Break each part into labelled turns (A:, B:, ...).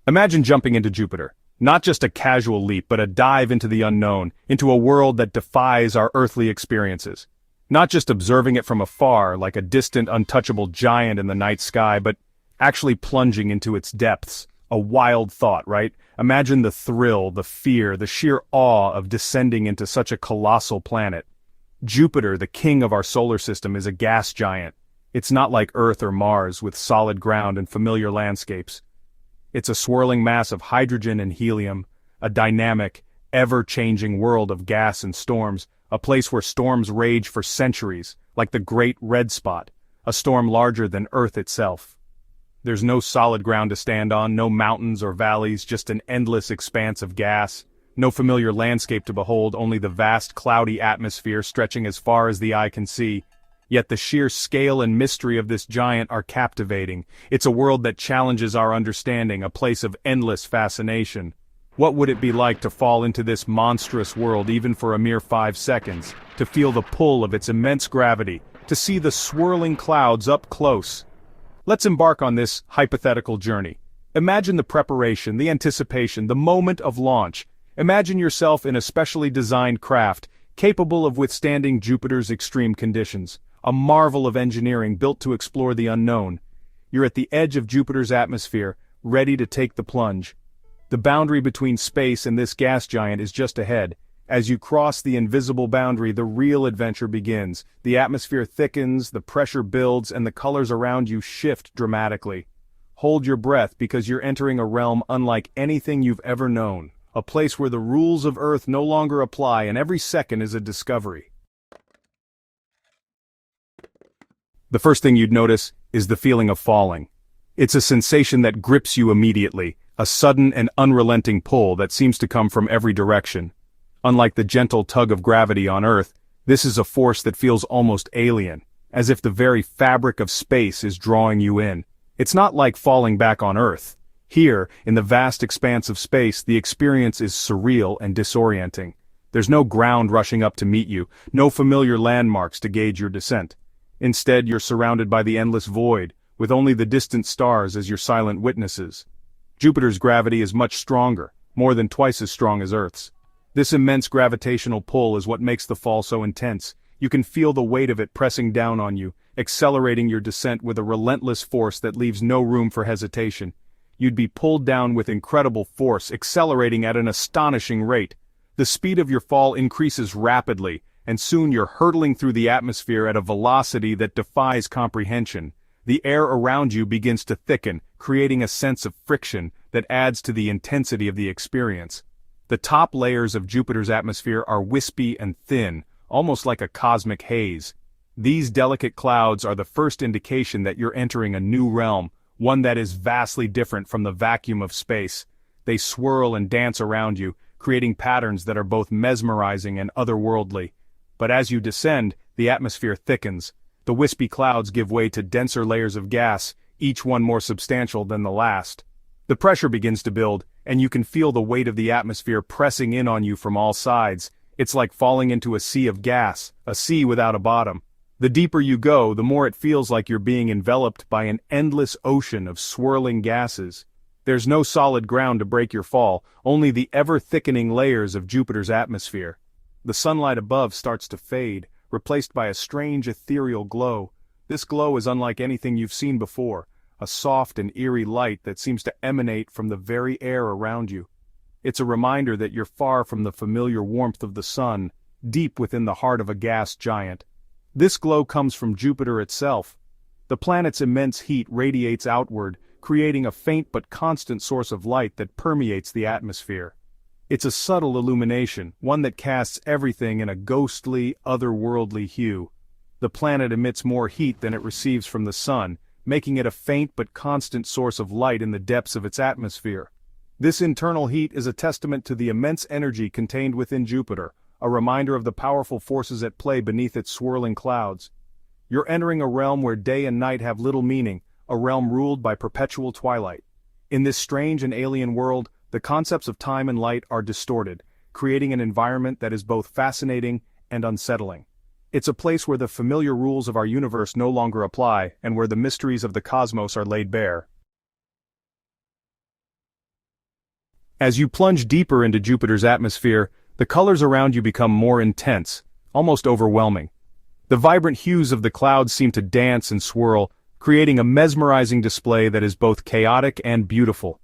A: Imagine jumping into Jupiter. Not just a casual leap, but a dive into the unknown, into a world that defies our earthly experiences. Not just observing it from afar, like a distant, untouchable giant in the night sky, but actually plunging into its depths. A wild thought, right? Imagine the thrill, the fear, the sheer awe of descending into such a colossal planet. Jupiter, the king of our solar system, is a gas giant. It's not like Earth or Mars, with solid ground and familiar landscapes. It's a swirling mass of hydrogen and helium, a dynamic, ever-changing world of gas and storms, a place where storms rage for centuries, like the Great Red Spot, a storm larger than Earth itself. There's no solid ground to stand on, no mountains or valleys, just an endless expanse of gas. No familiar landscape to behold, only the vast cloudy atmosphere stretching as far as the eye can see. Yet the sheer scale and mystery of this giant are captivating. It's a world that challenges our understanding, a place of endless fascination. What would it be like to fall into this monstrous world even for a mere 5 seconds, to feel the pull of its immense gravity, to see the swirling clouds up close? Let's embark on this hypothetical journey. Imagine the preparation, the anticipation, the moment of launch. Imagine yourself in a specially designed craft, capable of withstanding Jupiter's extreme conditions. A marvel of engineering built to explore the unknown. You're at the edge of Jupiter's atmosphere, ready to take the plunge. The boundary between space and this gas giant is just ahead. As you cross the invisible boundary, the real adventure begins. The atmosphere thickens, the pressure builds, and the colors around you shift dramatically. Hold your breath because you're entering a realm unlike anything you've ever known. A place where the rules of Earth no longer apply and every second is a discovery. The first thing you'd notice is the feeling of falling. It's a sensation that grips you immediately, a sudden and unrelenting pull that seems to come from every direction. Unlike the gentle tug of gravity on Earth, this is a force that feels almost alien, as if the very fabric of space is drawing you in. It's not like falling back on Earth. Here, in the vast expanse of space, the experience is surreal and disorienting. There's no ground rushing up to meet you, no familiar landmarks to gauge your descent. Instead, you're surrounded by the endless void, with only the distant stars as your silent witnesses. Jupiter's gravity is much stronger, more than twice as strong as Earth's. This immense gravitational pull is what makes the fall so intense. You can feel the weight of it pressing down on you, accelerating your descent with a relentless force that leaves no room for hesitation. You'd be pulled down with incredible force, accelerating at an astonishing rate. The speed of your fall increases rapidly, and soon you're hurtling through the atmosphere at a velocity that defies comprehension. The air around you begins to thicken, creating a sense of friction that adds to the intensity of the experience. The top layers of Jupiter's atmosphere are wispy and thin, almost like a cosmic haze. These delicate clouds are the first indication that you're entering a new realm, one that is vastly different from the vacuum of space. They swirl and dance around you, creating patterns that are both mesmerizing and otherworldly. But as you descend, the atmosphere thickens. The wispy clouds give way to denser layers of gas, each one more substantial than the last. The pressure begins to build, and you can feel the weight of the atmosphere pressing in on you from all sides. It's like falling into a sea of gas, a sea without a bottom. The deeper you go, the more it feels like you're being enveloped by an endless ocean of swirling gases. There's no solid ground to break your fall, only the ever-thickening layers of Jupiter's atmosphere. The sunlight above starts to fade, replaced by a strange ethereal glow. This glow is unlike anything you've seen before, a soft and eerie light that seems to emanate from the very air around you. It's a reminder that you're far from the familiar warmth of the sun, deep within the heart of a gas giant. This glow comes from Jupiter itself. The planet's immense heat radiates outward, creating a faint but constant source of light that permeates the atmosphere. It's a subtle illumination, one that casts everything in a ghostly, otherworldly hue. The planet emits more heat than it receives from the sun, making it a faint but constant source of light in the depths of its atmosphere. This internal heat is a testament to the immense energy contained within Jupiter, a reminder of the powerful forces at play beneath its swirling clouds. You're entering a realm where day and night have little meaning, a realm ruled by perpetual twilight. In this strange and alien world, the concepts of time and light are distorted, creating an environment that is both fascinating and unsettling. It's a place where the familiar rules of our universe no longer apply, and where the mysteries of the cosmos are laid bare. As you plunge deeper into Jupiter's atmosphere, the colors around you become more intense, almost overwhelming. The vibrant hues of the clouds seem to dance and swirl, creating a mesmerizing display that is both chaotic and beautiful.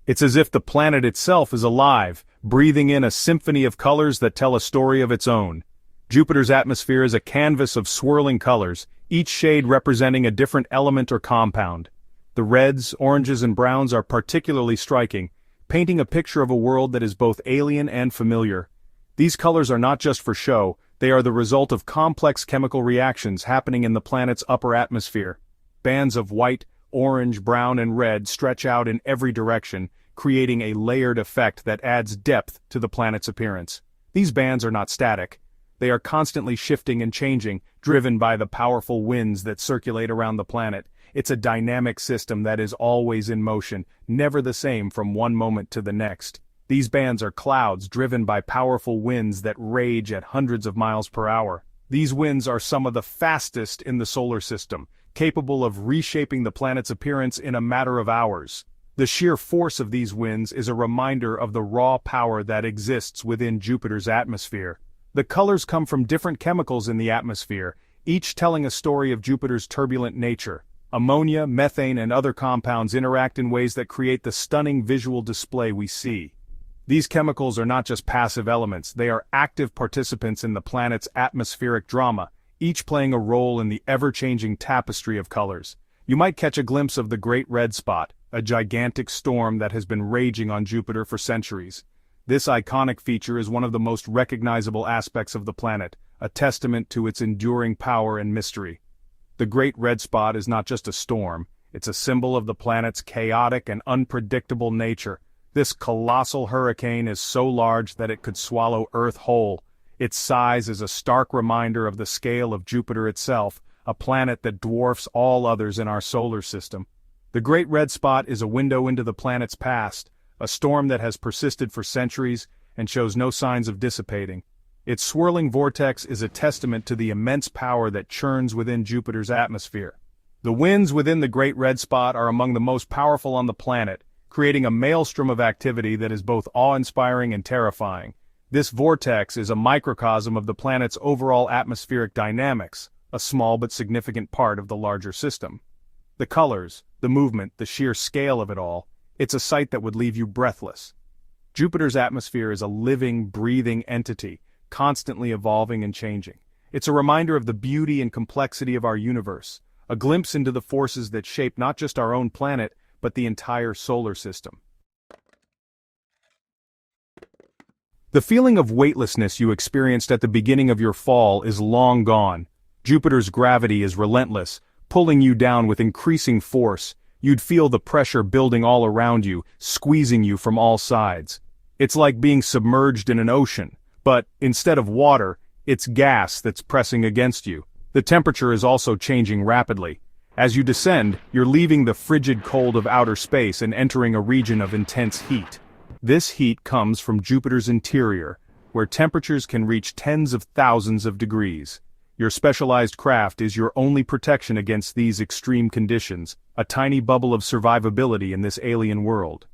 A: It's as if the planet itself is alive, breathing in a symphony of colors that tell a story of its own. Jupiter's atmosphere is a canvas of swirling colors, each shade representing a different element or compound. The reds, oranges, and browns are particularly striking, painting a picture of a world that is both alien and familiar. These colors are not just for show, they are the result of complex chemical reactions happening in the planet's upper atmosphere. Bands of white, orange, brown, and red stretch out in every direction, creating a layered effect that adds depth to the planet's appearance. These bands are not static. They are constantly shifting and changing, driven by the powerful winds that circulate around the planet. It's a dynamic system that is always in motion, never the same from one moment to the next. These bands are clouds driven by powerful winds that rage at hundreds of miles per hour. These winds are some of the fastest in the solar system, capable of reshaping the planet's appearance in a matter of hours. The sheer force of these winds is a reminder of the raw power that exists within Jupiter's atmosphere. The colors come from different chemicals in the atmosphere, each telling a story of Jupiter's turbulent nature. Ammonia, methane, and other compounds interact in ways that create the stunning visual display we see. These chemicals are not just passive elements, they are active participants in the planet's atmospheric drama, each playing a role in the ever-changing tapestry of colors. You might catch a glimpse of the Great Red Spot, a gigantic storm that has been raging on Jupiter for centuries. This iconic feature is one of the most recognizable aspects of the planet, a testament to its enduring power and mystery. The Great Red Spot is not just a storm, it's a symbol of the planet's chaotic and unpredictable nature. This colossal hurricane is so large that it could swallow Earth whole. Its size is a stark reminder of the scale of Jupiter itself, a planet that dwarfs all others in our solar system. The Great Red Spot is a window into the planet's past, a storm that has persisted for centuries and shows no signs of dissipating. Its swirling vortex is a testament to the immense power that churns within Jupiter's atmosphere. The winds within the Great Red Spot are among the most powerful on the planet, creating a maelstrom of activity that is both awe-inspiring and terrifying. This vortex is a microcosm of the planet's overall atmospheric dynamics, a small but significant part of the larger system. The colors, the movement, the sheer scale of it all, it's a sight that would leave you breathless. Jupiter's atmosphere is a living, breathing entity, constantly evolving and changing. It's a reminder of the beauty and complexity of our universe, a glimpse into the forces that shape not just our own planet, but the entire solar system. The feeling of weightlessness you experienced at the beginning of your fall is long gone. Jupiter's gravity is relentless, pulling you down with increasing force. You'd feel the pressure building all around you, squeezing you from all sides. It's like being submerged in an ocean, but instead of water, it's gas that's pressing against you. The temperature is also changing rapidly. As you descend, you're leaving the frigid cold of outer space and entering a region of intense heat. This heat comes from Jupiter's interior, where temperatures can reach tens of thousands of degrees. Your specialized craft is your only protection against these extreme conditions, a tiny bubble of survivability in this alien world.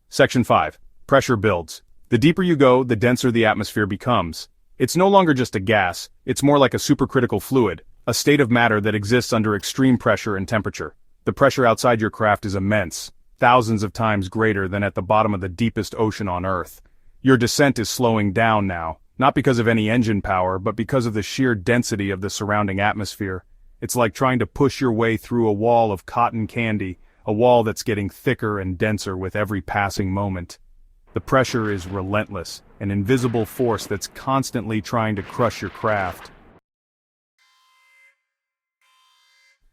A: Section 5. Pressure builds. The deeper you go, the denser the atmosphere becomes. It's no longer just a gas, it's more like a supercritical fluid, a state of matter that exists under extreme pressure and temperature. The pressure outside your craft is immense, thousands of times greater than at the bottom of the deepest ocean on Earth. Your descent is slowing down now, not because of any engine power, but because of the sheer density of the surrounding atmosphere. It's like trying to push your way through a wall of cotton candy, a wall that's getting thicker and denser with every passing moment. The pressure is relentless, an invisible force that's constantly trying to crush your craft.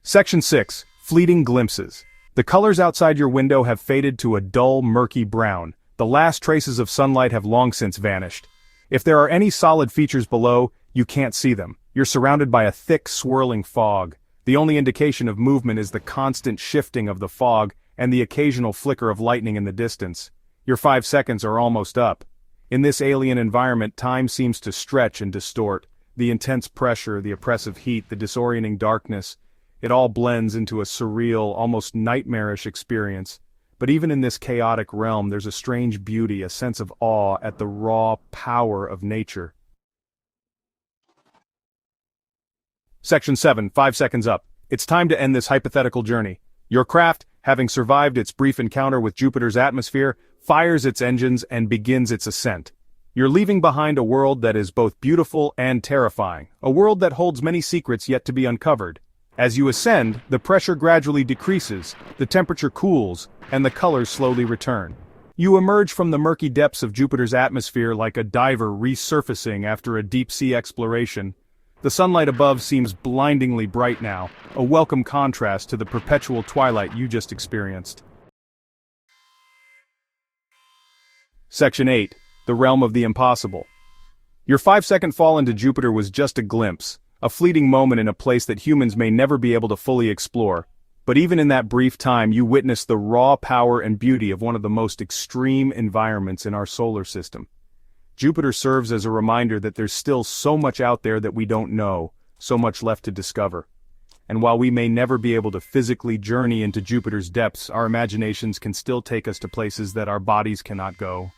A: Section 6. Fleeting glimpses. The colors outside your window have faded to a dull, murky brown. The last traces of sunlight have long since vanished. If there are any solid features below, you can't see them. You're surrounded by a thick, swirling fog. The only indication of movement is the constant shifting of the fog and the occasional flicker of lightning in the distance. Your 5 seconds are almost up. In this alien environment, time seems to stretch and distort. The intense pressure, the oppressive heat, the disorienting darkness, it all blends into a surreal, almost nightmarish experience. But even in this chaotic realm, there's a strange beauty, a sense of awe at the raw power of nature. Section 7, 5 seconds up. It's time to end this hypothetical journey. Your craft, having survived its brief encounter with Jupiter's atmosphere, fires its engines and begins its ascent. You're leaving behind a world that is both beautiful and terrifying, a world that holds many secrets yet to be uncovered. As you ascend, the pressure gradually decreases, the temperature cools, and the colors slowly return. You emerge from the murky depths of Jupiter's atmosphere like a diver resurfacing after a deep-sea exploration. The sunlight above seems blindingly bright now, a welcome contrast to the perpetual twilight you just experienced. Section 8. The Realm of the Impossible. Your 5-second fall into Jupiter was just a glimpse, a fleeting moment in a place that humans may never be able to fully explore. But even in that brief time, you witnessed the raw power and beauty of one of the most extreme environments in our solar system. Jupiter serves as a reminder that there's still so much out there that we don't know, so much left to discover. And while we may never be able to physically journey into Jupiter's depths, our imaginations can still take us to places that our bodies cannot go.